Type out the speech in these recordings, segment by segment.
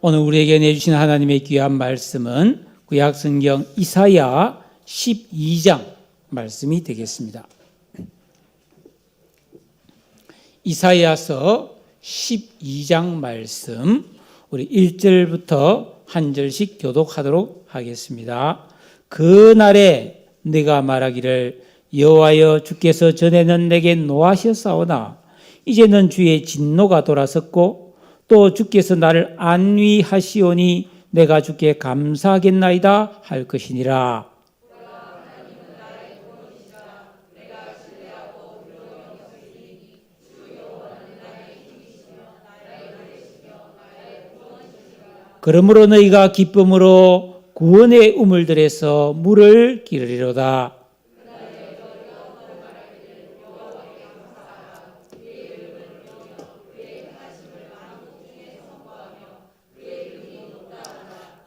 오늘 우리에게 내주신 하나님의 귀한 말씀은 구약성경 이사야 12장 말씀이 되겠습니다. 이사야서 12장 말씀 우리 1절부터 한 절씩 교독하도록 하겠습니다. 그날에 내가 말하기를 여호와여 주께서 전에는 내게 노하셨사오나 이제는 주의 진노가 돌아섰고 또 주께서 나를 안위하시오니 내가 주께 감사하겠나이다 할 것이니라. 그러므로 너희가 기쁨으로 구원의 우물들에서 물을 기르리로다.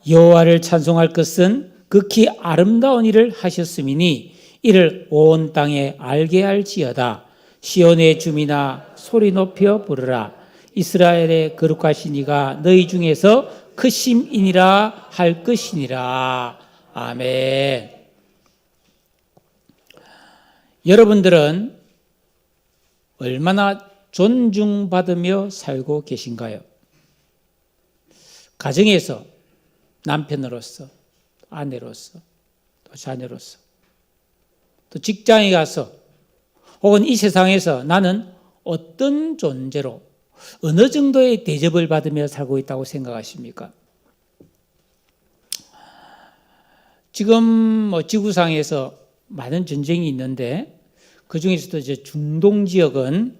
여호와를 찬송할 것은 극히 아름다운 일을 하셨음이니 이를 온 땅에 알게 할지어다. 시온의 주민아 소리 높여 부르라. 이스라엘의 거룩하신 이가 너희 중에서 크심이니라 할 것이니라. 아멘. 여러분들은 얼마나 존중받으며 살고 계신가요? 가정에서 남편으로서, 아내로서, 또 자녀로서, 또 직장에 가서 혹은 이 세상에서 나는 어떤 존재로 어느 정도의 대접을 받으며 살고 있다고 생각하십니까? 지금 지구상에서 많은 전쟁이 있는데 그 중에서도 이제 중동 지역은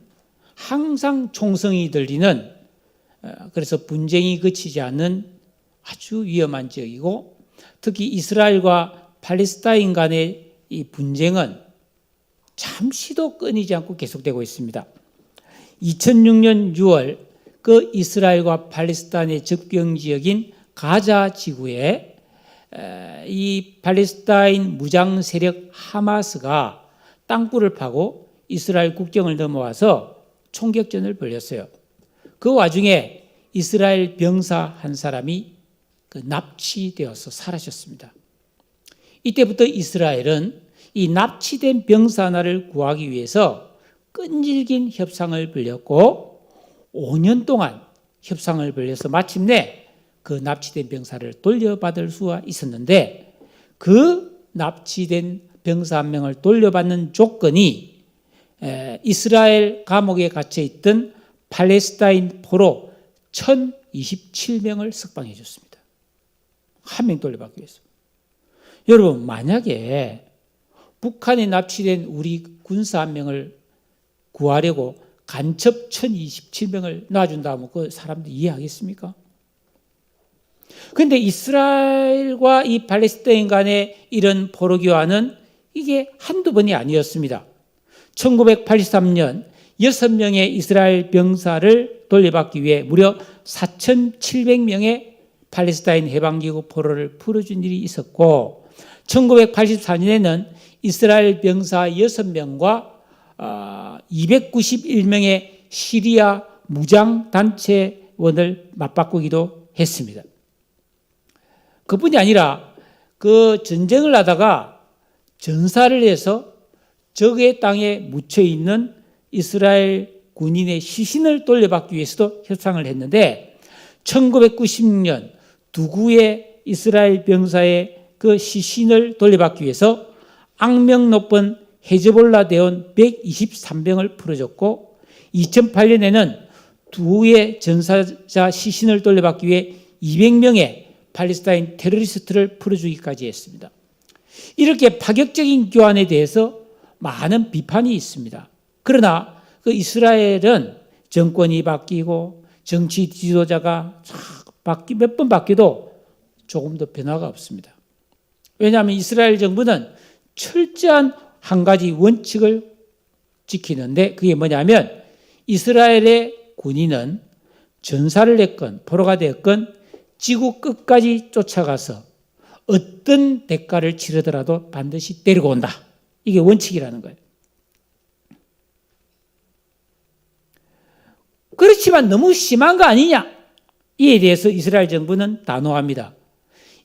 항상 총성이 들리는 그래서 분쟁이 그치지 않는 아주 위험한 지역이고 특히 이스라엘과 팔레스타인 간의 이 분쟁은 잠시도 끊이지 않고 계속되고 있습니다. 2006년 6월 그 이스라엘과 팔레스타인의 접경 지역인 가자 지구에 이 팔레스타인 무장 세력 하마스가 땅굴을 파고 이스라엘 국경을 넘어와서 총격전을 벌였어요. 그 와중에 이스라엘 병사 한 사람이 납치되어서 사라졌습니다. 이때부터 이스라엘은 이 납치된 병사 하나를 구하기 위해서 끈질긴 협상을 벌였고 5년 동안 협상을 벌여서 마침내 그 납치된 병사를 돌려받을 수가 있었는데 그 납치된 병사 한 명을 돌려받는 조건이 이스라엘 감옥에 갇혀있던 팔레스타인 포로 1027명을 석방해 줬습니다. 한 명 돌려받기 위해서. 여러분 만약에 북한에 납치된 우리 군사 한 명을 구하려고 간첩 1027명을 놔준다면 그 사람들 이해하겠습니까? 그런데 이스라엘과 이 팔레스타인 간의 이런 포로교환은 이게 한두 번이 아니었습니다. 1983년 6명의 이스라엘 병사를 돌려받기 위해 무려 4,700명의 팔레스타인 해방기구 포로를 풀어준 일이 있었고 1984년에는 이스라엘 병사 6명과 291명의 시리아 무장단체원을 맞바꾸기도 했습니다. 그뿐이 아니라 그 전쟁을 하다가 전사를 해서 적의 땅에 묻혀있는 이스라엘 군인의 시신을 돌려받기 위해서도 협상을 했는데 1996년 두구의 이스라엘 병사의 그 시신을 돌려받기 위해서 악명 높은 헤즈볼라 대원 123명을 풀어줬고 2008년에는 두구의 전사자 시신을 돌려받기 위해 200명의 팔레스타인 테러리스트를 풀어주기까지 했습니다. 이렇게 파격적인 교환에 대해서 많은 비판이 있습니다. 그러나 그 이스라엘은 정권이 바뀌고 정치 지도자가 몇 번 바뀌어도 조금 더 변화가 없습니다. 왜냐하면 이스라엘 정부는 철저한 한 가지 원칙을 지키는데 그게 뭐냐면 이스라엘의 군인은 전사를 했건 포로가 되었건 지구 끝까지 쫓아가서 어떤 대가를 치르더라도 반드시 데리고 온다. 이게 원칙이라는 거예요. 그렇지만 너무 심한 거 아니냐? 이에 대해서 이스라엘 정부는 단호합니다.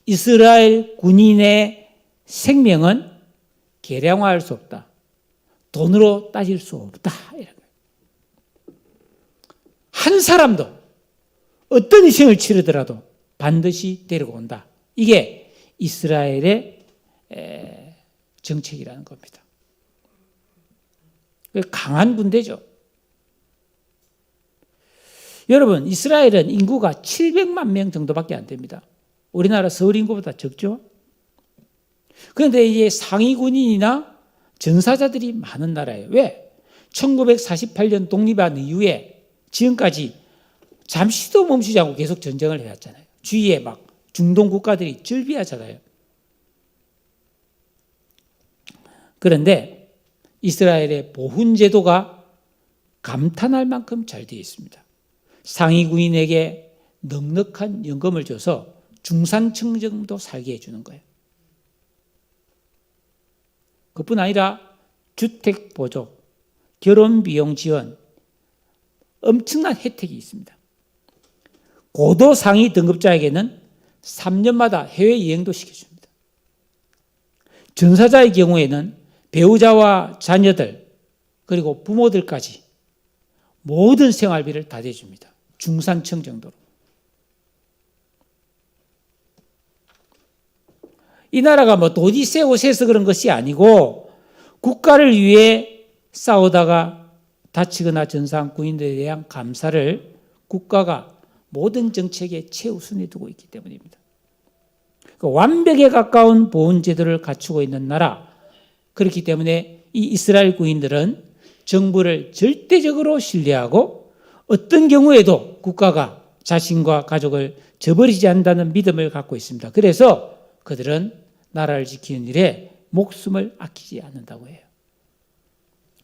이스라엘 군인의 생명은 계량화할 수 없다. 돈으로 따질 수 없다. 한 사람도 어떤 희생을 치르더라도 반드시 데리고 온다. 이게 이스라엘의 정책이라는 겁니다. 강한 군대죠. 여러분, 이스라엘은 인구가 700만 명 정도밖에 안 됩니다. 우리나라 서울 인구보다 적죠. 그런데 이제 상위 군인이나 전사자들이 많은 나라예요. 왜? 1948년 독립한 이후에 지금까지 잠시도 멈추지 않고 계속 전쟁을 해왔잖아요. 주위에 막 중동 국가들이 즐비하잖아요. 그런데 이스라엘의 보훈 제도가 감탄할 만큼 잘 되어 있습니다. 상위 군인에게 넉넉한 연금을 줘서 중산층 정도 살게 해주는 거예요. 그뿐 아니라 주택 보조, 결혼 비용 지원, 엄청난 혜택이 있습니다. 고도 상위 등급자에게는 3년마다 해외여행도 시켜줍니다. 전사자의 경우에는 배우자와 자녀들 그리고 부모들까지 모든 생활비를 다 대줍니다. 중산층 정도로. 이 나라가 뭐 돈이 세고 세서 그런 것이 아니고 국가를 위해 싸우다가 다치거나 전사한 군인들에 대한 감사를 국가가 모든 정책의 최우선에 두고 있기 때문입니다. 완벽에 가까운 보훈 제도를 갖추고 있는 나라, 그렇기 때문에 이 이스라엘 군인들은 정부를 절대적으로 신뢰하고 어떤 경우에도 국가가 자신과 가족을 저버리지 않는다는 믿음을 갖고 있습니다. 그래서 그들은 나라를 지키는 일에 목숨을 아끼지 않는다고 해요.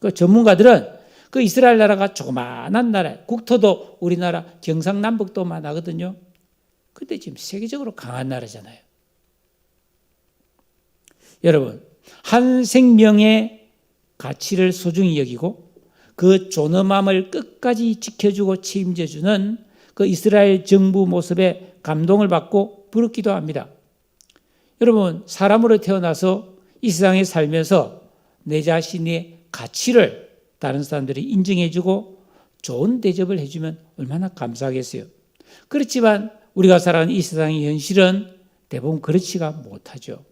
그 전문가들은 그 이스라엘 나라가 조그마한 나라예요. 국토도 우리나라 경상남북도만 하거든요. 근데 지금 세계적으로 강한 나라잖아요. 여러분, 한 생명의 가치를 소중히 여기고 그 존엄함을 끝까지 지켜주고 책임져주는 그 이스라엘 정부 모습에 감동을 받고 부럽기도 합니다. 여러분, 사람으로 태어나서 이 세상에 살면서 내 자신의 가치를 다른 사람들이 인정해주고 좋은 대접을 해주면 얼마나 감사하겠어요. 그렇지만 우리가 살아가는 이 세상의 현실은 대부분 그렇지가 못하죠.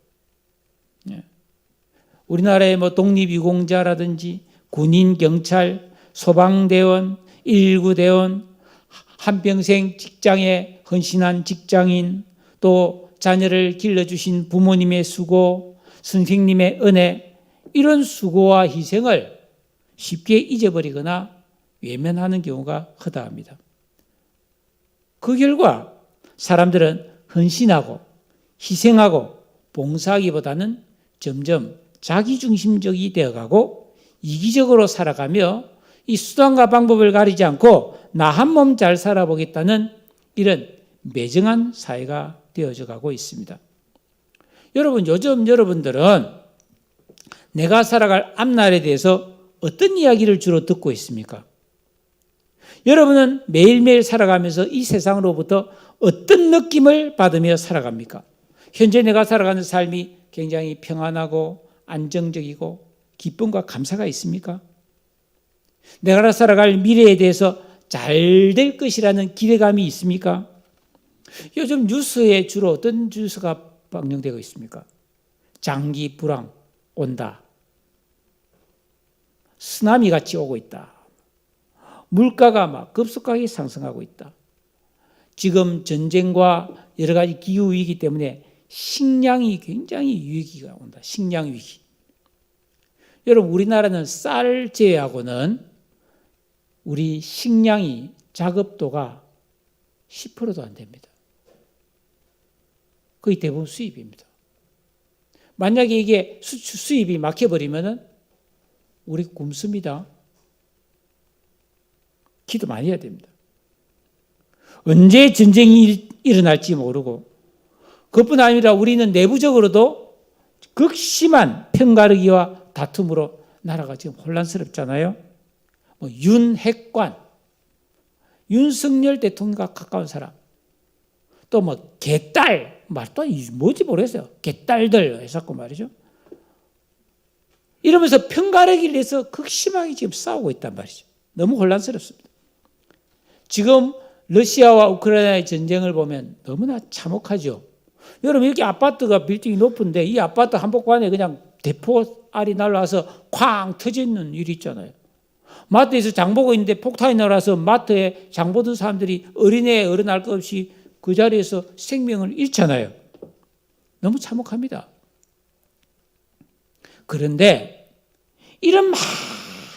우리나라의 뭐 독립유공자라든지 군인, 경찰, 소방대원, 119 대원, 한평생 직장에 헌신한 직장인, 또 자녀를 길러주신 부모님의 수고, 선생님의 은혜, 이런 수고와 희생을 쉽게 잊어버리거나 외면하는 경우가 허다합니다. 그 결과 사람들은 헌신하고 희생하고 봉사하기보다는 점점 자기중심적이 되어가고 이기적으로 살아가며 이 수단과 방법을 가리지 않고 나 한 몸 잘 살아보겠다는 이런 매정한 사회가 되어져 가고 있습니다. 여러분, 요즘 여러분들은 내가 살아갈 앞날에 대해서 어떤 이야기를 주로 듣고 있습니까? 여러분은 매일매일 살아가면서 이 세상으로부터 어떤 느낌을 받으며 살아갑니까? 현재 내가 살아가는 삶이 굉장히 평안하고 안정적이고 기쁨과 감사가 있습니까? 내가 살아갈 미래에 대해서 잘 될 것이라는 기대감이 있습니까? 요즘 뉴스에 주로 어떤 뉴스가 방영되고 있습니까? 장기 불황 온다. 쓰나미 같이 오고 있다. 물가가 막 급속하게 상승하고 있다. 지금 전쟁과 여러 가지 기후 위기 때문에 식량이 굉장히 위기가 온다. 식량 위기. 여러분, 우리나라는 쌀 제외하고는 우리 식량이 작업도가 10%도 안 됩니다. 거의 대부분 수입입니다. 만약에 이게 수입이 막혀버리면 우리 굶습니다. 기도 많이 해야 됩니다. 언제 전쟁이 일어날지 모르고, 그뿐 아니라 우리는 내부적으로도 극심한 편가르기와 다툼으로 나라가 지금 혼란스럽잖아요. 윤핵관, 윤석열 대통령과 가까운 사람, 또 뭐 개딸, 말도 뭐지 모르겠어요. 개딸들 해서 말이죠. 이러면서 편가르기를 해서 극심하게 지금 싸우고 있단 말이죠. 너무 혼란스럽습니다. 지금 러시아와 우크라이나의 전쟁을 보면 너무나 참혹하죠. 여러분 이렇게 아파트가 빌딩이 높은데 이 아파트 한복판에 그냥 대포알이 날라와서 쾅 터져 있는 일이 있잖아요. 마트에서 장 보고 있는데 폭탄이 날아서 마트에 장 보던 사람들이 어린애 어른할 것 없이 그 자리에서 생명을 잃잖아요. 너무 참혹합니다. 그런데 이런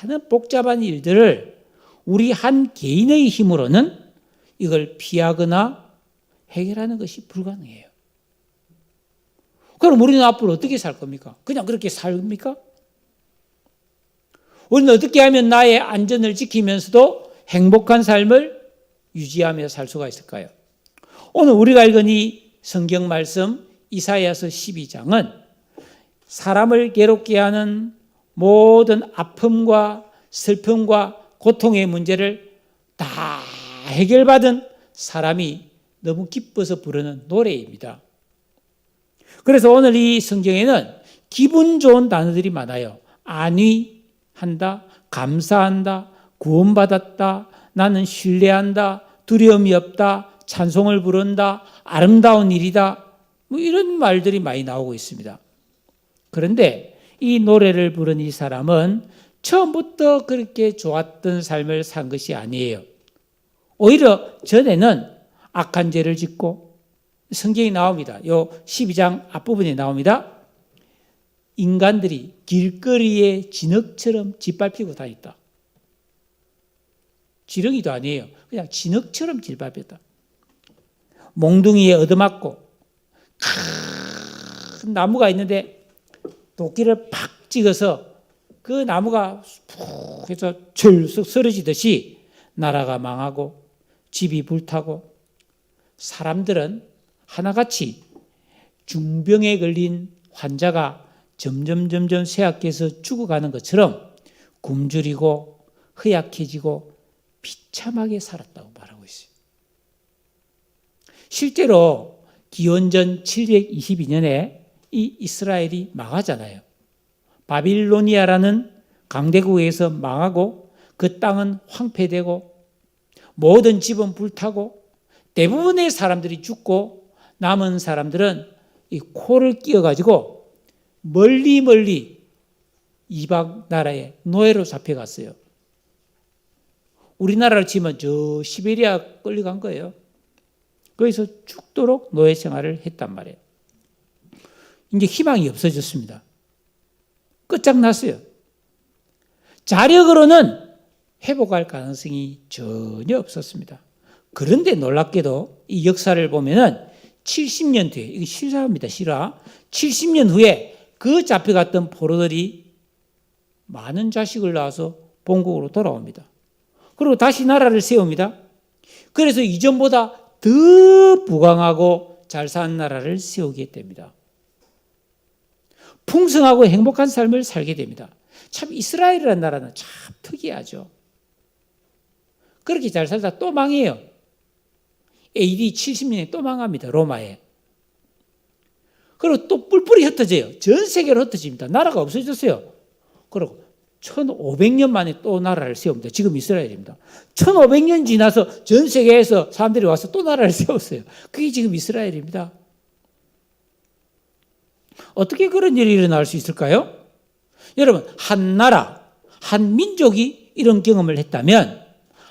많은 복잡한 일들을 우리 한 개인의 힘으로는 이걸 피하거나 해결하는 것이 불가능해요. 그럼 우리는 앞으로 어떻게 살 겁니까? 그냥 그렇게 삽니까? 우리는 어떻게 하면 나의 안전을 지키면서도 행복한 삶을 유지하며 살 수가 있을까요? 오늘 우리가 읽은 이 성경 말씀 이사야서 12장은 사람을 괴롭게 하는 모든 아픔과 슬픔과 고통의 문제를 다 해결받은 사람이 너무 기뻐서 부르는 노래입니다. 그래서 오늘 이 성경에는 기분 좋은 단어들이 많아요. 안위한다, 감사한다, 구원받았다, 나는 신뢰한다, 두려움이 없다, 찬송을 부른다, 아름다운 일이다, 뭐 이런 말들이 많이 나오고 있습니다. 그런데 이 노래를 부른 이 사람은 처음부터 그렇게 좋았던 삶을 산 것이 아니에요. 오히려 전에는 악한 죄를 짓고 성경이 나옵니다. 요 12장 앞부분에 나옵니다. 인간들이 길거리에 진흙처럼 짓밟히고 다녔다. 지렁이도 아니에요. 그냥 진흙처럼 짓밟혔다. 몽둥이에 얻어맞고 큰 나무가 있는데 도끼를 팍 찍어서 그 나무가 푹 해서 철썩 쓰러지듯이 나라가 망하고 집이 불타고 사람들은 하나같이 중병에 걸린 환자가 점점 쇠약해서 죽어가는 것처럼 굶주리고 허약해지고 비참하게 살았다고 말하고 있어요. 실제로 기원전 722년에 이 이스라엘이 망하잖아요. 바빌로니아라는 강대국에서 망하고 그 땅은 황폐되고 모든 집은 불타고 대부분의 사람들이 죽고 남은 사람들은 이 코를 끼어가지고 멀리 이방 나라에 노예로 잡혀갔어요. 우리나라로 치면 저 시베리아 끌려간 거예요. 거기서 죽도록 노예 생활을 했단 말이에요. 이제 희망이 없어졌습니다. 끝장났어요. 자력으로는 회복할 가능성이 전혀 없었습니다. 그런데 놀랍게도 이 역사를 보면은 70년 뒤에, 이게 실화입니다, 실화. 70년 후에 그 잡혀갔던 포로들이 많은 자식을 낳아서 본국으로 돌아옵니다. 그리고 다시 나라를 세웁니다. 그래서 이전보다 더 부강하고 잘 사는 나라를 세우게 됩니다. 풍성하고 행복한 삶을 살게 됩니다. 참 이스라엘이라는 나라는 참 특이하죠. 그렇게 잘 살다 또 망해요. AD 70년에 또 망합니다. 로마에. 그리고 또 뿔뿔이 흩어져요. 전 세계로 흩어집니다. 나라가 없어졌어요. 그리고 1500년 만에 또 나라를 세웁니다. 지금 이스라엘입니다. 1500년 지나서 전 세계에서 사람들이 와서 또 나라를 세웠어요. 그게 지금 이스라엘입니다. 어떻게 그런 일이 일어날 수 있을까요? 여러분, 한 나라, 한 민족이 이런 경험을 했다면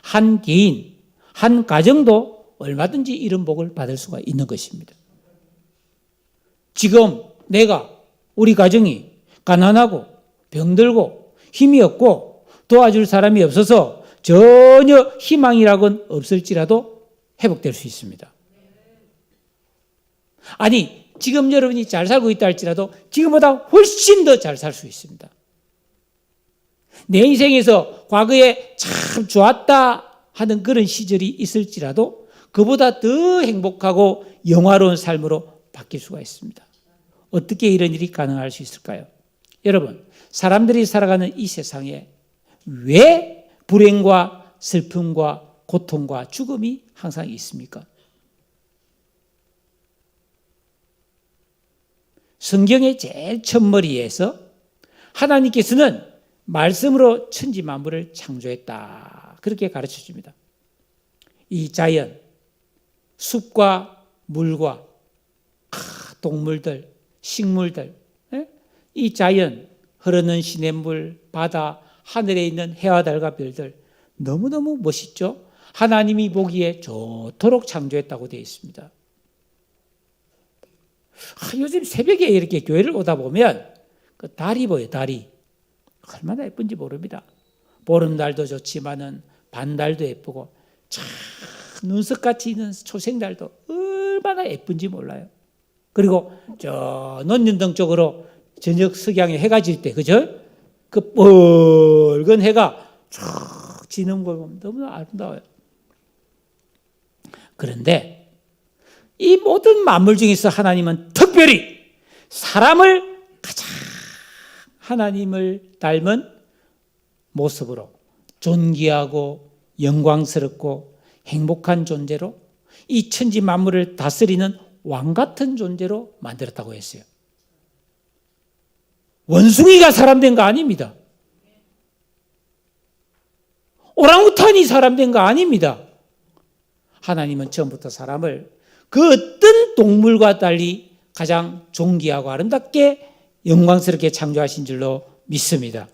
한 개인, 한 가정도 얼마든지 이런 복을 받을 수가 있는 것입니다. 지금 우리 가정이 가난하고 병들고 힘이 없고 도와줄 사람이 없어서 전혀 희망이라고는 없을지라도 회복될 수 있습니다. 아니, 지금 여러분이 잘 살고 있다 할지라도 지금보다 훨씬 더 잘 살 수 있습니다. 내 인생에서 과거에 참 좋았다 하는 그런 시절이 있을지라도 그보다 더 행복하고 영화로운 삶으로 바뀔 수가 있습니다. 어떻게 이런 일이 가능할 수 있을까요? 여러분, 사람들이 살아가는 이 세상에 왜 불행과 슬픔과 고통과 죽음이 항상 있습니까? 성경의 제일 첫머리에서 하나님께서는 말씀으로 천지 만물을 창조했다. 그렇게 가르쳐 줍니다. 이 자연, 숲과 물과 동물들, 식물들, 이 자연, 흐르는 시냇물, 바다, 하늘에 있는 해와 달과 별들 너무너무 멋있죠? 하나님이 보기에 좋도록 창조했다고 되어 있습니다. 요즘 새벽에 이렇게 교회를 오다 보면 그 달이 보여요. 달이 얼마나 예쁜지 모릅니다. 보름달도 좋지만은 반달도 예쁘고 참 눈썹같이 있는 초생달도 얼마나 예쁜지 몰라요. 그리고 저 논현동 쪽으로 저녁 석양에 해가 질 때, 그죠? 그 뻘건 해가 쫙 지는 걸 보면 너무나 아름다워요. 그런데 이 모든 만물 중에서 하나님은 특별히 사람을 가장 하나님을 닮은 모습으로 존귀하고 영광스럽고 행복한 존재로 이 천지 만물을 다스리는 왕 같은 존재로 만들었다고 했어요. 원숭이가 사람 된 거 아닙니다. 오랑우탄이 사람 된 거 아닙니다. 하나님은 처음부터 사람을 그 어떤 동물과 달리 가장 존귀하고 아름답게 영광스럽게 창조하신 줄로 믿습니다.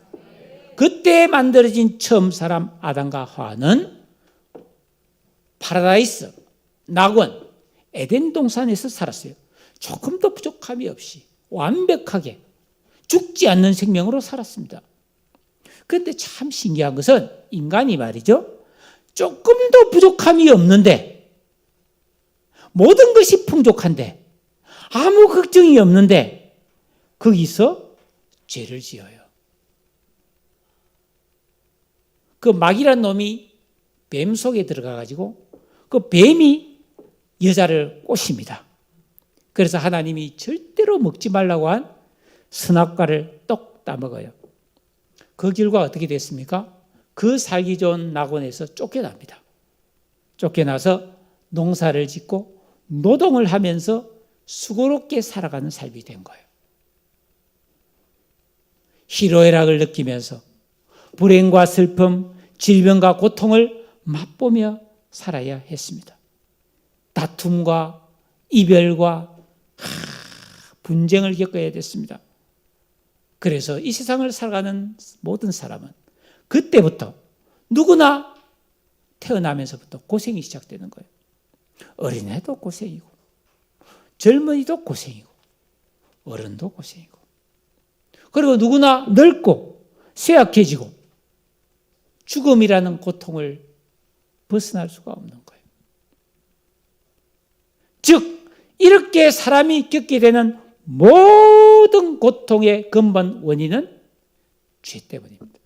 그때 만들어진 처음 사람 아담과 하와는 파라다이스, 낙원, 에덴 동산에서 살았어요. 조금도 부족함이 없이 완벽하게 죽지 않는 생명으로 살았습니다. 그런데 참 신기한 것은 인간이 말이죠. 조금도 부족함이 없는데 모든 것이 풍족한데 아무 걱정이 없는데 거기서 죄를 지어요. 그 마귀란 놈이 뱀 속에 들어가가지고 그 뱀이 여자를 꼬십니다. 그래서 하나님이 절대로 먹지 말라고 한 선악과를 똑 따먹어요. 그 결과 어떻게 됐습니까? 그 살기 좋은 낙원에서 쫓겨납니다. 쫓겨나서 농사를 짓고 노동을 하면서 수고롭게 살아가는 삶이 된 거예요. 희로애락을 느끼면서 불행과 슬픔, 질병과 고통을 맛보며 살아야 했습니다. 다툼과 이별과 분쟁을 겪어야 됐습니다. 그래서 이 세상을 살아가는 모든 사람은 그때부터 누구나 태어나면서부터 고생이 시작되는 거예요. 어린애도 고생이고 젊은이도 고생이고 어른도 고생이고 그리고 누구나 늙고 쇠약해지고 죽음이라는 고통을 벗어날 수가 없는 거예요. 즉 이렇게 사람이 겪게 되는 모든 고통의 근본 원인은 죄 때문입니다.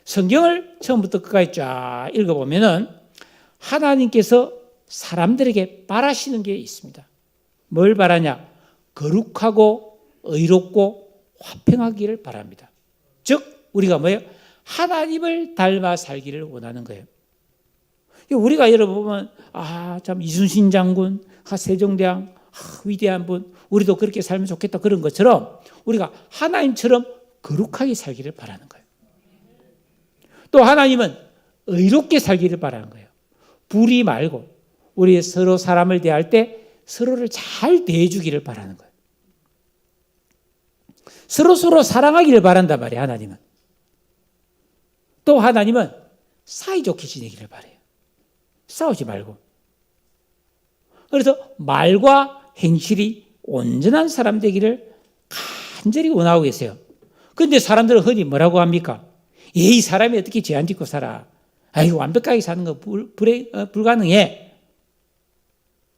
성경을 처음부터 끝까지 쫙 읽어보면은 하나님께서 사람들에게 바라시는 게 있습니다. 뭘 바라냐? 거룩하고 의롭고 화평하기를 바랍니다. 즉 우리가 뭐예요? 하나님을 닮아 살기를 원하는 거예요. 우리가 여러분 보면 참 이순신 장군, 세종대왕, 위대한 분, 우리도 그렇게 살면 좋겠다 그런 것처럼 우리가 하나님처럼 거룩하게 살기를 바라는 거예요. 또 하나님은 의롭게 살기를 바라는 거예요. 불의 말고 우리 서로 사람을 대할 때 서로를 잘 대해주기를 바라는 거예요. 서로 사랑하기를 바란단 말이에요. 하나님은. 또 하나님은 사이좋게 지내기를 바라요. 싸우지 말고. 그래서 말과 행실이 온전한 사람 되기를 간절히 원하고 계세요. 그런데 사람들은 흔히 뭐라고 합니까? 이 사람이 어떻게 죄 안 짓고 살아? 아이고 완벽하게 사는 거 불가능해.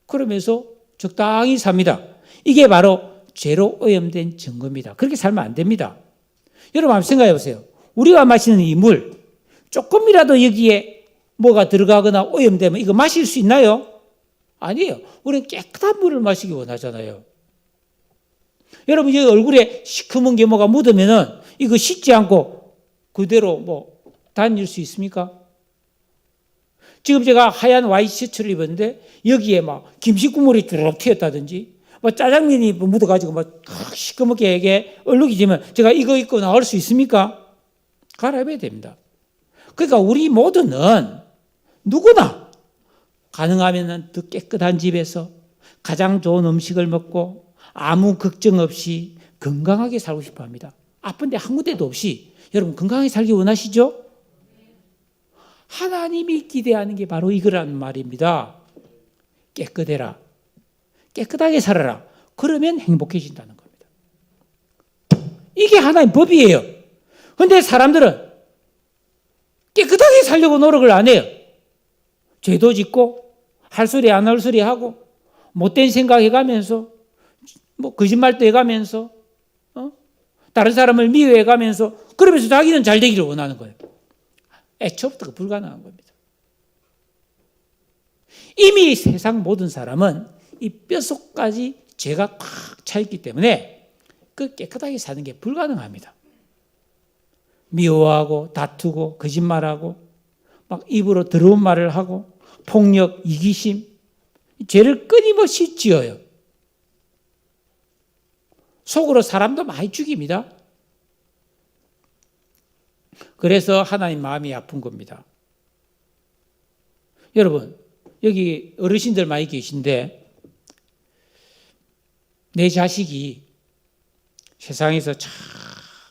그러면서 적당히 삽니다. 이게 바로 죄로 오염된 증거입니다. 그렇게 살면 안 됩니다. 여러분 한번 생각해 보세요. 우리가 마시는 이 물 조금이라도 여기에 뭐가 들어가거나 오염되면 이거 마실 수 있나요? 아니에요. 우리는 깨끗한 물을 마시기 원하잖아요. 여러분 여기 얼굴에 시커먼 게 뭐가 묻으면은 이거 씻지 않고 그대로 다닐 수 있습니까? 지금 제가 하얀 와이셔츠를 입었는데 여기에 막 김치 국물이 쭉 튀었다든지 뭐 짜장면이 묻어가지고 막 시커멓게 이게 얼룩이 지면 제가 이거 입고 나올 수 있습니까? 갈아입어야 됩니다. 그러니까 우리 모두는 누구나 가능하면 더 깨끗한 집에서 가장 좋은 음식을 먹고 아무 걱정 없이 건강하게 살고 싶어 합니다. 아픈데 한 군데도 없이 여러분 건강하게 살기 원하시죠? 하나님이 기대하는 게 바로 이거란 말입니다. 깨끗해라. 깨끗하게 살아라. 그러면 행복해진다는 겁니다. 이게 하나님 법이에요. 그런데 사람들은 깨끗하게 살려고 노력을 안 해요. 죄도 짓고 할 소리 안 할 소리 하고 못된 생각해가면서 뭐 거짓말도 해가면서 다른 사람을 미워해가면서 그러면서 자기는 잘 되기를 원하는 거예요. 애초부터 불가능한 겁니다. 이미 세상 모든 사람은 이 뼛속까지 죄가 꽉 차 있기 때문에 그 깨끗하게 사는 게 불가능합니다. 미워하고 다투고 거짓말하고 막 입으로 더러운 말을 하고 폭력, 이기심, 죄를 끊임없이 지어요. 속으로 사람도 많이 죽입니다. 그래서 하나님 마음이 아픈 겁니다. 여러분, 여기 어르신들 많이 계신데 내 자식이 세상에서 참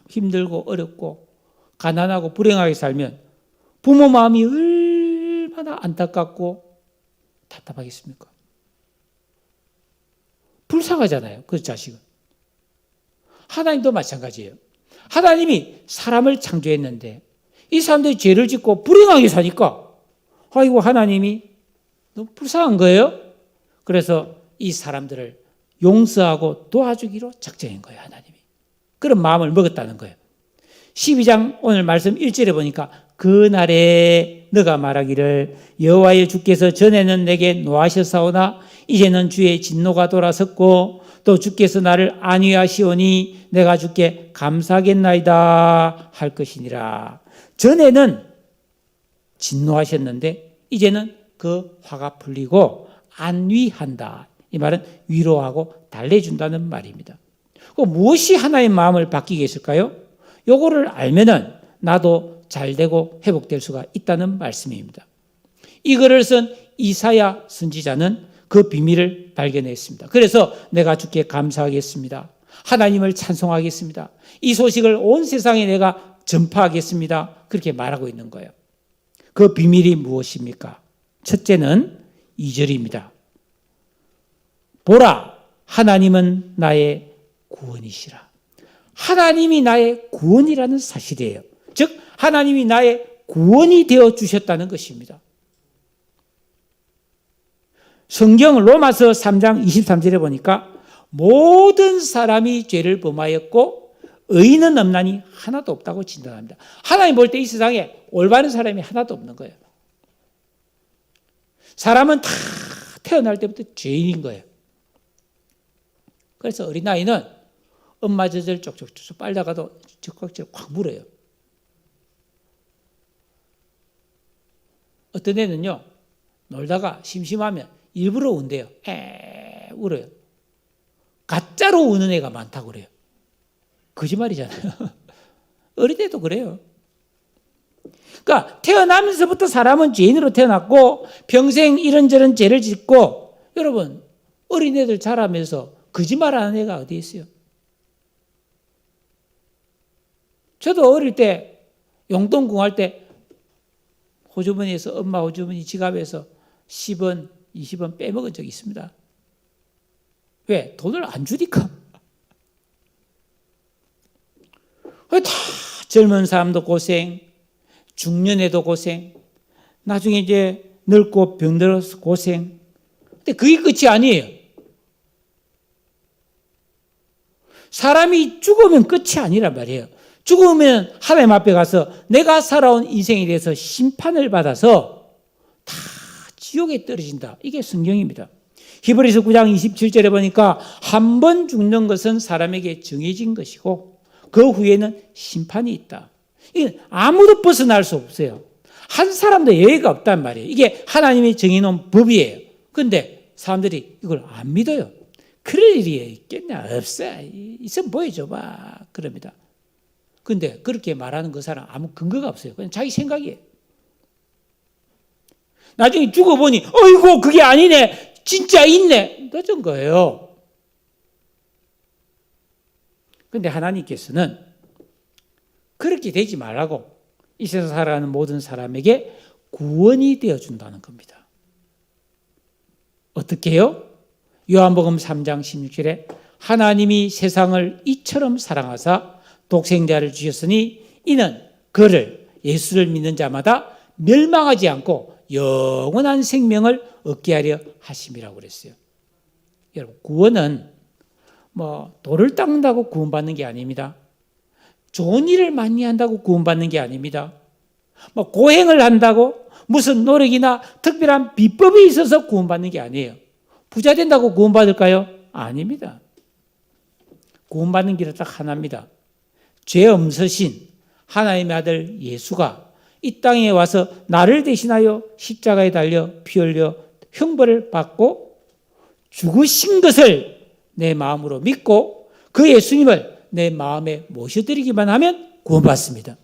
힘들고 어렵고 가난하고 불행하게 살면 부모 마음이 얼마나 안타깝고 답답하겠습니까? 불쌍하잖아요. 그 자식은. 하나님도 마찬가지예요. 하나님이 사람을 창조했는데 이 사람들이 죄를 짓고 불행하게 사니까 아이고 하나님이 너무 불쌍한 거예요. 그래서 이 사람들을 용서하고 도와주기로 작정한 거예요. 하나님이. 그런 마음을 먹었다는 거예요. 12장 오늘 말씀 1절에 보니까 그날에 너가 말하기를 여호와의 주께서 전에는 내게 노하셨사오나 이제는 주의 진노가 돌아섰고 또 주께서 나를 안위하시오니 내가 주께 감사하겠나이다 할 것이니라. 전에는 진노하셨는데 이제는 그 화가 풀리고 안위한다. 이 말은 위로하고 달래준다는 말입니다. 무엇이 하나의 마음을 바뀌게 했을까요? 요거를 알면은 나도 잘되고 회복될 수가 있다는 말씀입니다. 이 글을 쓴 이사야 선지자는 그 비밀을 발견했습니다. 그래서 내가 주께 감사하겠습니다. 하나님을 찬송하겠습니다. 이 소식을 온 세상에 내가 전파하겠습니다. 그렇게 말하고 있는 거예요. 그 비밀이 무엇입니까? 첫째는 2절입니다. 보라, 하나님은 나의 구원이시라. 하나님이 나의 구원이라는 사실이에요. 즉 하나님이 나의 구원이 되어 주셨다는 것입니다. 성경 로마서 3장 23절에 보니까 모든 사람이 죄를 범하였고 의인은 없나니 하나도 없다고 진단합니다. 하나님 볼 때 이 세상에 올바른 사람이 하나도 없는 거예요. 사람은 다 태어날 때부터 죄인인 거예요. 그래서 어린아이는 엄마 젖을 쪽쪽쪽 빨다가도 젖꼭지를 콱 물어요. 어떤 애는요, 놀다가 심심하면 일부러 운대요. 울어요. 가짜로 우는 애가 많다고 그래요. 거짓말이잖아요. 어릴 때도 그래요. 그러니까 태어나면서부터 사람은 죄인으로 태어났고 평생 이런저런 죄를 짓고 여러분 어린애들 자라면서 거짓말하는 애가 어디 있어요? 저도 어릴 때 용돈 구할 때 호주머니에서 엄마 호주머니 지갑에서 10원, 20원 빼먹은 적이 있습니다. 왜? 돈을 안 주니까. 다 젊은 사람도 고생, 중년에도 고생, 나중에 이제 늙고 병들어서 고생. 근데 그게 끝이 아니에요. 사람이 죽으면 끝이 아니란 말이에요. 죽으면 하나님 앞에 가서 내가 살아온 인생에 대해서 심판을 받아서 다 지옥에 떨어진다. 이게 성경입니다. 히브리서 9장 27절에 보니까 한 번 죽는 것은 사람에게 정해진 것이고 그 후에는 심판이 있다. 이건 아무도 벗어날 수 없어요. 한 사람도 예외가 없단 말이에요. 이게 하나님이 정해놓은 법이에요. 그런데 사람들이 이걸 안 믿어요. 그럴 일이 있겠냐? 없어. 있으면 보여줘봐. 그럽니다. 그런데 그렇게 말하는 그 사람 아무 근거가 없어요. 그냥 자기 생각이에요. 나중에 죽어보니 어이구 그게 아니네. 진짜 있네. 늦은 거예요. 그런데 하나님께서는 그렇게 되지 말라고 이 세상 살아가는 모든 사람에게 구원이 되어준다는 겁니다. 어떻게 해요? 요한복음 3장 16절에 하나님이 세상을 이처럼 사랑하사 독생자를 주셨으니 이는 그를 예수를 믿는 자마다 멸망하지 않고 영원한 생명을 얻게 하려 하심이라고 그랬어요. 여러분 구원은 돌을 닦는다고 구원받는 게 아닙니다. 좋은 일을 많이 한다고 구원받는 게 아닙니다. 고행을 한다고 무슨 노력이나 특별한 비법이 있어서 구원받는 게 아니에요. 부자 된다고 구원받을까요? 아닙니다. 구원받는 길은 딱 하나입니다. 죄 없으신 하나님의 아들 예수가 이 땅에 와서 나를 대신하여 십자가에 달려 피 흘려 형벌을 받고 죽으신 것을 내 마음으로 믿고 그 예수님을 내 마음에 모셔드리기만 하면 구원받습니다.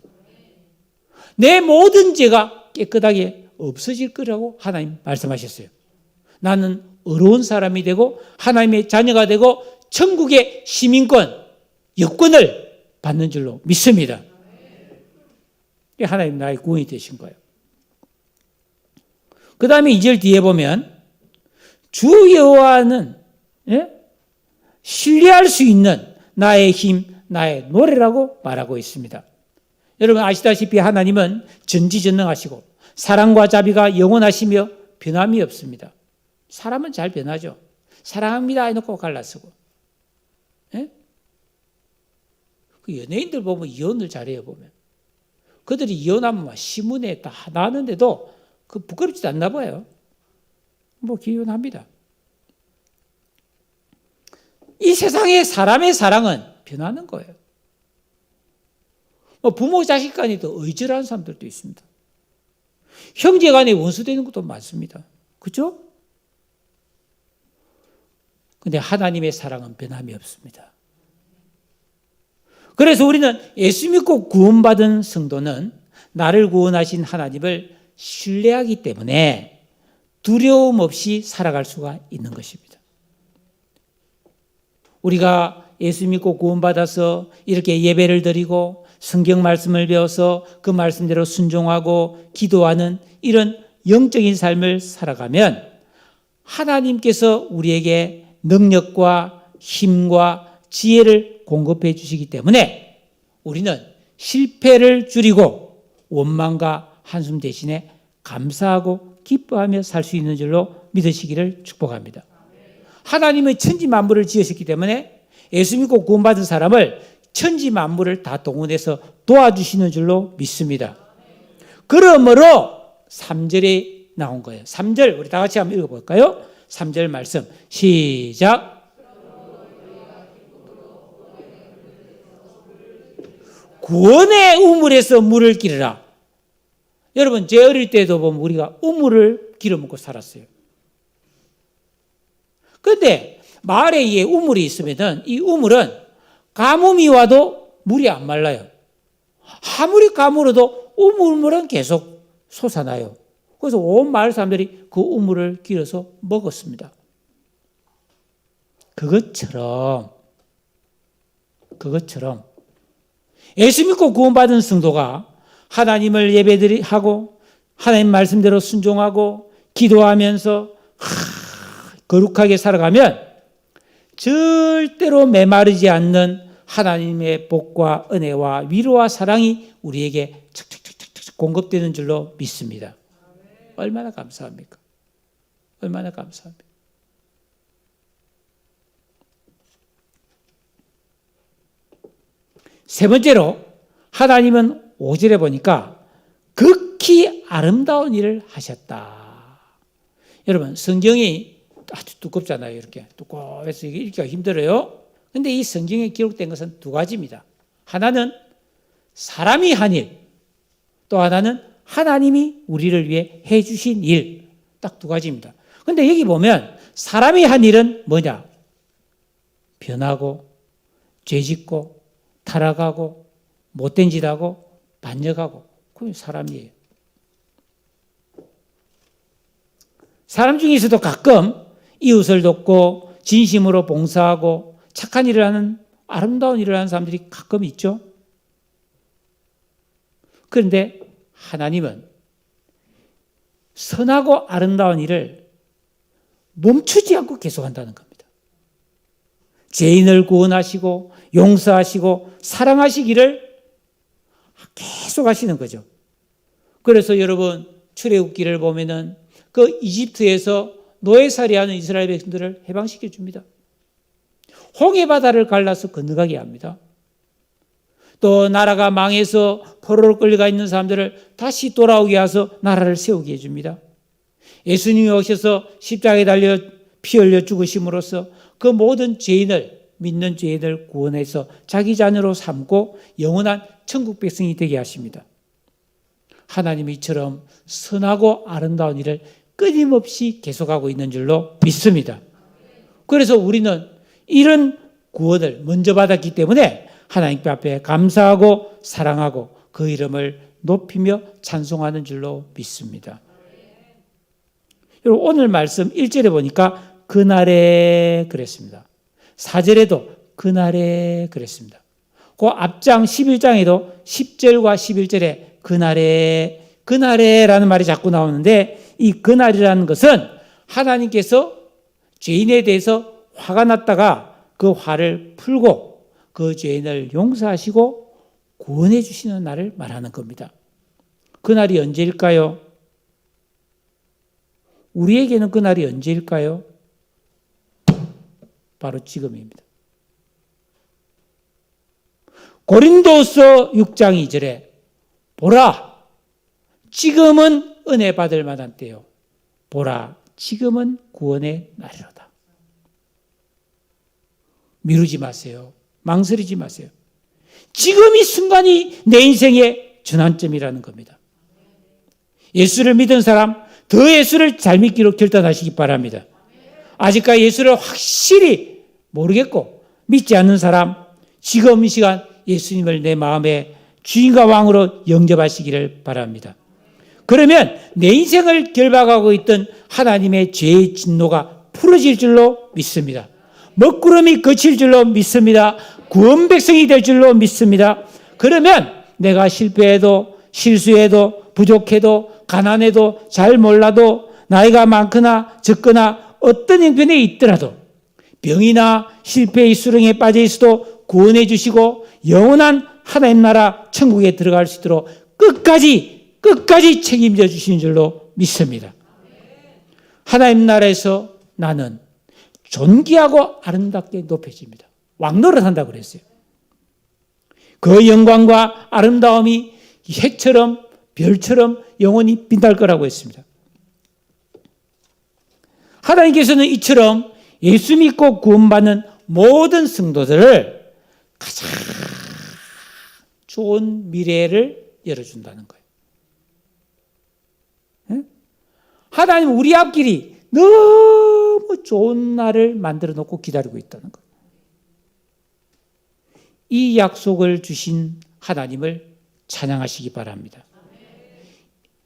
내 모든 죄가 깨끗하게 없어질 거라고 하나님 말씀하셨어요. 나는 의로운 사람이 되고 하나님의 자녀가 되고 천국의 시민권, 여권을 받는 줄로 믿습니다. 하나님 나의 구원이 되신 거예요. 그 다음에 2절 뒤에 보면 주 여호와는 신뢰할 수 있는 나의 힘, 나의 노래라고 말하고 있습니다. 여러분 아시다시피 하나님은 전지전능하시고 사랑과 자비가 영원하시며 변함이 없습니다. 사람은 잘 변하죠. 사랑합니다 해놓고 갈라서고. 그 연예인들 보면 이혼을 잘해요 보면. 그들이 이혼하면 신문에 다 나왔는데도 그 부끄럽지도 않나 봐요. 기혼합니다. 이 세상의 사람의 사랑은 변하는 거예요. 부모 자식 간에도 의절하는 사람들도 있습니다. 형제 간에 원수되는 것도 많습니다. 그렇죠? 그런데 하나님의 사랑은 변함이 없습니다. 그래서 우리는 예수 믿고 구원받은 성도는 나를 구원하신 하나님을 신뢰하기 때문에 두려움 없이 살아갈 수가 있는 것입니다. 우리가 예수 믿고 구원받아서 이렇게 예배를 드리고 성경 말씀을 배워서 그 말씀대로 순종하고 기도하는 이런 영적인 삶을 살아가면 하나님께서 우리에게 능력과 힘과 지혜를 공급해 주시기 때문에 우리는 실패를 줄이고 원망과 한숨 대신에 감사하고 기뻐하며 살 수 있는 줄로 믿으시기를 축복합니다. 하나님의 천지 만물을 지으셨기 때문에 예수 믿고 구원받은 사람을 천지 만물을 다 동원해서 도와주시는 줄로 믿습니다. 그러므로 3절에 나온 거예요. 3절 우리 다 같이 한번 읽어볼까요? 3절 말씀 시작. 구원의 우물에서 물을 기르라. 여러분 제 어릴 때도 보면 우리가 우물을 길어먹고 살았어요. 그런데 마을에 이 우물이 있으면 이 우물은 가뭄이 와도 물이 안 말라요. 아무리 가물어도 우물은 계속 솟아나요. 그래서 온 마을 사람들이 그 우물을 길어서 먹었습니다. 그것처럼 예수 믿고 구원받은 성도가 하나님을 예배하고 하나님 말씀대로 순종하고 기도하면서 거룩하게 살아가면 절대로 메마르지 않는 하나님의 복과 은혜와 위로와 사랑이 우리에게 척척척척 공급되는 줄로 믿습니다. 얼마나 감사합니까? 얼마나 감사합니까? 세 번째로 하나님은 5절에 보니까 극히 아름다운 일을 하셨다. 여러분 성경이 아주 두껍잖아요. 이렇게 두꺼워서 읽기가 힘들어요. 그런데 이 성경에 기록된 것은 두 가지입니다. 하나는 사람이 한 일, 또 하나는 하나님이 우리를 위해 해주신 일, 딱 두 가지입니다. 그런데 여기 보면 사람이 한 일은 뭐냐? 변하고, 죄짓고, 타락하고, 못된 짓 하고, 반역하고, 그게 사람이에요. 사람 중에서도 가끔 이웃을 돕고, 진심으로 봉사하고, 착한 일을 하는, 아름다운 일을 하는 사람들이 가끔 있죠. 그런데 하나님은 선하고 아름다운 일을 멈추지 않고 계속한다는 겁니다. 죄인을 구원하시고 용서하시고 사랑하시기를 계속 하시는 거죠. 그래서 여러분 출애굽기를 보면은 그 이집트에서 노예살이하는 이스라엘 백성들을 해방시켜 줍니다. 홍해 바다를 갈라서 건너가게 합니다. 또 나라가 망해서 포로로 끌려가 있는 사람들을 다시 돌아오게 해서 나라를 세우게 해줍니다. 예수님이 오셔서 십자가에 달려 피 흘려 죽으심으로써 그 모든 죄인을, 믿는 죄인을 구원해서 자기 자녀로 삼고 영원한 천국 백성이 되게 하십니다. 하나님이 이처럼 선하고 아름다운 일을 끊임없이 계속하고 있는 줄로 믿습니다. 그래서 우리는 이런 구원을 먼저 받았기 때문에 하나님 앞에 감사하고 사랑하고 그 이름을 높이며 찬송하는 줄로 믿습니다. 여러분 오늘 말씀 1절에 보니까 그날에 그랬습니다. 4절에도 그날에 그랬습니다. 그 앞장 11장에도 10절과 11절에 그날에라는 말이 자꾸 나오는데 이 그날이라는 것은 하나님께서 죄인에 대해서 화가 났다가 그 화를 풀고 그 죄인을 용서하시고 구원해 주시는 날을 말하는 겁니다. 그날이 언제일까요? 우리에게는 그날이 언제일까요? 바로 지금입니다. 고린도서 6장 2절에 보라, 지금은 은혜 받을 만한 때요. 보라, 지금은 구원의 날이로다. 미루지 마세요. 망설이지 마세요. 지금 이 순간이 내 인생의 전환점이라는 겁니다. 예수를 믿은 사람, 더 예수를 잘 믿기로 결단하시기 바랍니다. 아직까지 예수를 확실히 모르겠고 믿지 않는 사람, 지금 이 시간 예수님을 내 마음의 주인과 왕으로 영접하시기를 바랍니다. 그러면 내 인생을 결박하고 있던 하나님의 죄의 진노가 풀어질 줄로 믿습니다. 먹구름이 그칠 줄로 믿습니다. 구원 백성이 될 줄로 믿습니다. 그러면 내가 실패해도 실수해도 부족해도 가난해도 잘 몰라도 나이가 많거나 적거나 어떤 형편에 있더라도 병이나 실패의 수렁에 빠져 있어도 구원해 주시고 영원한 하나님 나라 천국에 들어갈 수 있도록 끝까지 책임져 주시는 줄로 믿습니다. 하나님 나라에서 나는 존귀하고 아름답게 높여집니다. 왕노릇 한다고 그랬어요. 그 영광과 아름다움이 해처럼 별처럼 영원히 빛날 거라고 했습니다. 하나님께서는 이처럼 예수 믿고 구원받는 모든 성도들을 가장 좋은 미래를 열어준다는 거예요. 하나님 우리 앞길이 너무 좋은 날을 만들어 놓고 기다리고 있다는 거예요. 이 약속을 주신 하나님을 찬양하시기 바랍니다.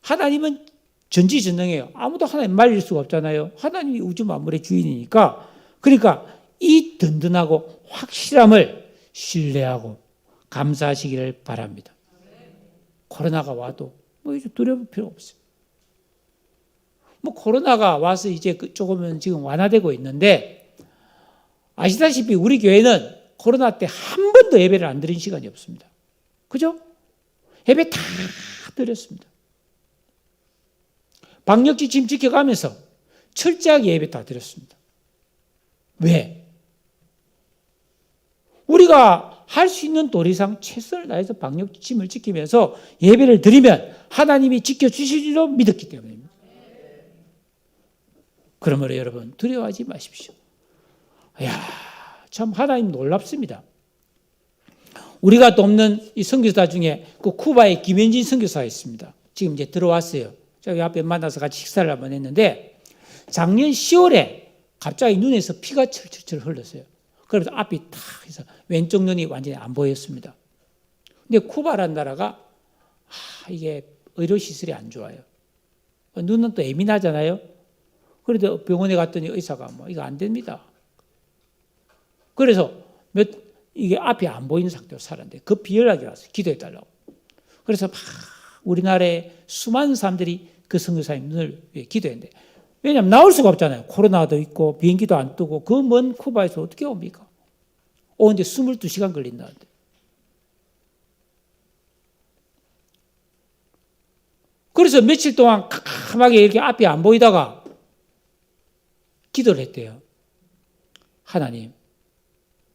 하나님은 전지전능해요. 아무도 하나님 말릴 수가 없잖아요. 하나님이 우주 만물의 주인이니까. 그러니까 이 든든하고 확실함을 신뢰하고 감사하시기를 바랍니다. 코로나가 와도 이제 두려울 필요 없어요. 코로나가 와서 이제 조금은 지금 완화되고 있는데 아시다시피 우리 교회는 코로나 때 한 번도 예배를 안 드린 시간이 없습니다. 그죠? 예배 다 드렸습니다. 방역 지침 지켜가면서 철저하게 예배 다 드렸습니다. 왜? 우리가 할 수 있는 도리상 최선을 다해서 방역 지침을 지키면서 예배를 드리면 하나님이 지켜주실 줄로 믿었기 때문입니다. 그러므로 여러분 두려워하지 마십시오. 참 하나님 놀랍습니다. 우리가 돕는 이 선교사 중에 그 쿠바의 김현진 선교사가 있습니다. 지금 이제 들어왔어요. 저기 앞에 만나서 같이 식사를 한번 했는데 작년 10월에 갑자기 눈에서 피가 철철철 흘렀어요. 그래서 앞이 탁 해서 왼쪽 눈이 완전히 안 보였습니다. 근데 쿠바라는 나라가 이게 의료시설이 안 좋아요. 눈은 또 예민하잖아요. 그래도 병원에 갔더니 의사가 이거 안 됩니다. 그래서 이게 앞이 안 보이는 상태로 살았는데 급히 연락이 왔어요. 기도해달라고. 그래서 막 우리나라에 수많은 사람들이 그 선교사님 눈을 기도했는데 왜냐하면 나올 수가 없잖아요. 코로나도 있고 비행기도 안 뜨고 그 먼 쿠바에서 어떻게 옵니까? 오는데 22시간 걸린다는데. 그래서 며칠 동안 캄캄하게 이렇게 앞이 안 보이다가 기도를 했대요. 하나님,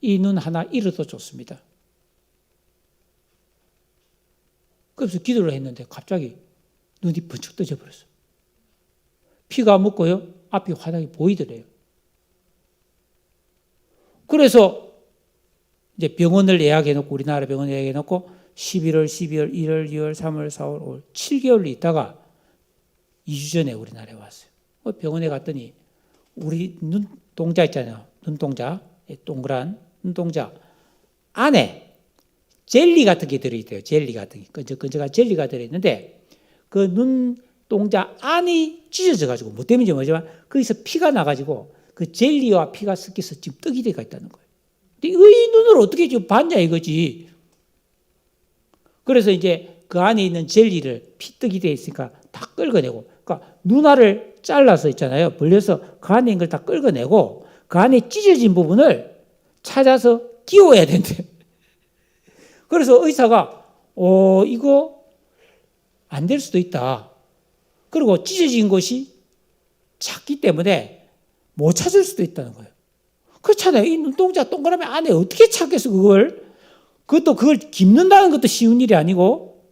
이 눈 하나 잃어도 좋습니다. 그래서 기도를 했는데 갑자기 눈이 번쩍 떠져 버렸어요. 피가 묻고요. 앞이 환하게 보이더래요. 그래서 이제 병원을 예약해놓고 우리나라 병원 예약해놓고 11월, 12월, 1월, 2월, 3월, 4월, 5월 7개월 있다가 2주 전에 우리나라에 왔어요. 병원에 갔더니 우리 눈동자 있잖아요. 눈동자, 동그란 눈동자 안에 젤리 같은 게 들어있대요. 젤리 같은 게. 끈적끈적한 젤리가 들어있는데 그 눈동자 안이 찢어져가지고 뭐 때문인지 모르지만 거기서 피가 나가지고 그 젤리와 피가 섞여서 지금 떡이 되어 있다는 거예요. 근데 이 눈을 어떻게 지금 봤냐 이거지. 그래서 이제 그 안에 있는 젤리를 피떡이 되어 있으니까 다 끌어내고 그러니까 눈알을 잘라서 있잖아요. 벌려서 그 안에 있는 걸 다 끌어내고 그 안에 찢어진 부분을 찾아서 끼워야 된대. 그래서 의사가 이거 안 될 수도 있다. 그리고 찢어진 것이 작기 때문에 못 찾을 수도 있다는 거예요. 그렇잖아요. 이 눈동자 동그라미 안에 어떻게 찾겠어 그걸. 그걸 깁는다는 것도 쉬운 일이 아니고.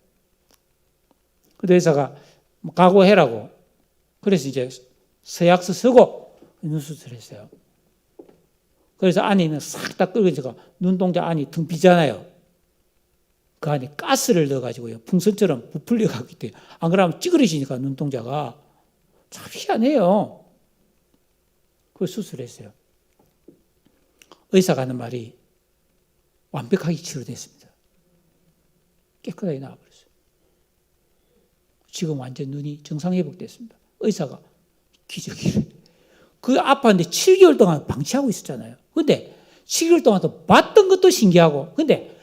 그래서 의사가 각오해라고. 그래서 이제 서약서 쓰고 눈수술을 했어요. 그래서 안에 있는 싹 다 끌어내서 눈동자 안이 등 비잖아요. 그 안에 가스를 넣어가지고요. 풍선처럼 부풀려 가기 때문에. 안 그러면 찌그러지니까 눈동자가 참 희한해요. 그걸 수술했어요. 의사가 하는 말이 완벽하게 치료됐습니다. 깨끗하게 나와버렸어요. 지금 완전 눈이 정상 회복됐습니다. 의사가 기적이래. 그 아팠는데 7개월 동안 방치하고 있었잖아요. 근데 7개월 동안 또 봤던 것도 신기하고 근데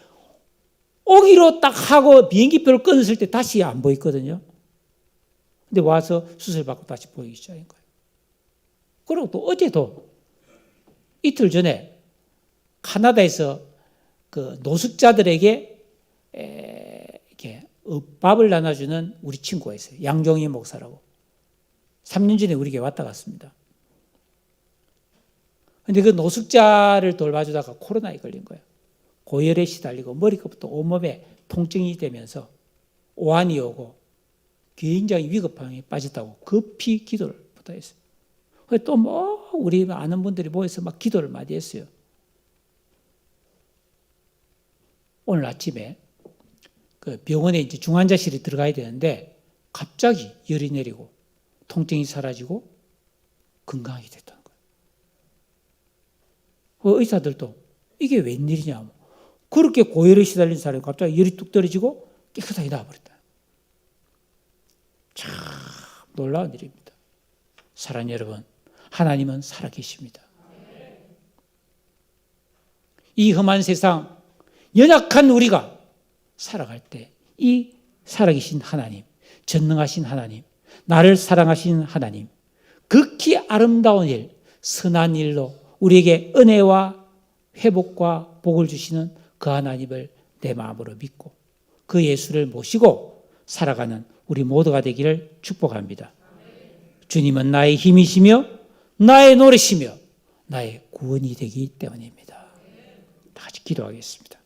오기로 딱 하고 비행기표를 끊었을 때 다시 안 보이거든요. 근데 와서 수술받고 다시 보이기 시작한 거예요. 그리고 또 어제도 이틀 전에 카나다에서 그 노숙자들에게 이렇게 밥을 나눠주는 우리 친구가 있어요. 양종희 목사라고. 3년 전에 우리 교회 왔다 갔습니다. 근데 그 노숙자를 돌봐주다가 코로나에 걸린 거예요. 고열에 시달리고 머리끝부터 온몸에 통증이 되면서 오한이 오고 굉장히 위급함에 빠졌다고 급히 기도를 부탁했어요. 또 우리 아는 분들이 모여서 막 기도를 많이 했어요. 오늘 아침에 그 병원에 이제 중환자실에 들어가야 되는데 갑자기 열이 내리고 통증이 사라지고 건강하게 됐다는 거예요. 의사들도 이게 웬일이냐. 그렇게 고열에 시달린 사람이 갑자기 열이 뚝 떨어지고 깨끗하게 나와버렸다. 참 놀라운 일입니다. 사랑하는 여러분, 하나님은 살아계십니다. 이 험한 세상, 연약한 우리가 살아갈 때 이 살아계신 하나님, 전능하신 하나님, 나를 사랑하시는 하나님, 극히 아름다운 일, 선한 일로 우리에게 은혜와 회복과 복을 주시는 그 하나님을 내 마음으로 믿고 그 예수를 모시고 살아가는 우리 모두가 되기를 축복합니다. 주님은 나의 힘이시며 나의 노래시며 나의 구원이 되기 때문입니다. 다 같이 기도하겠습니다.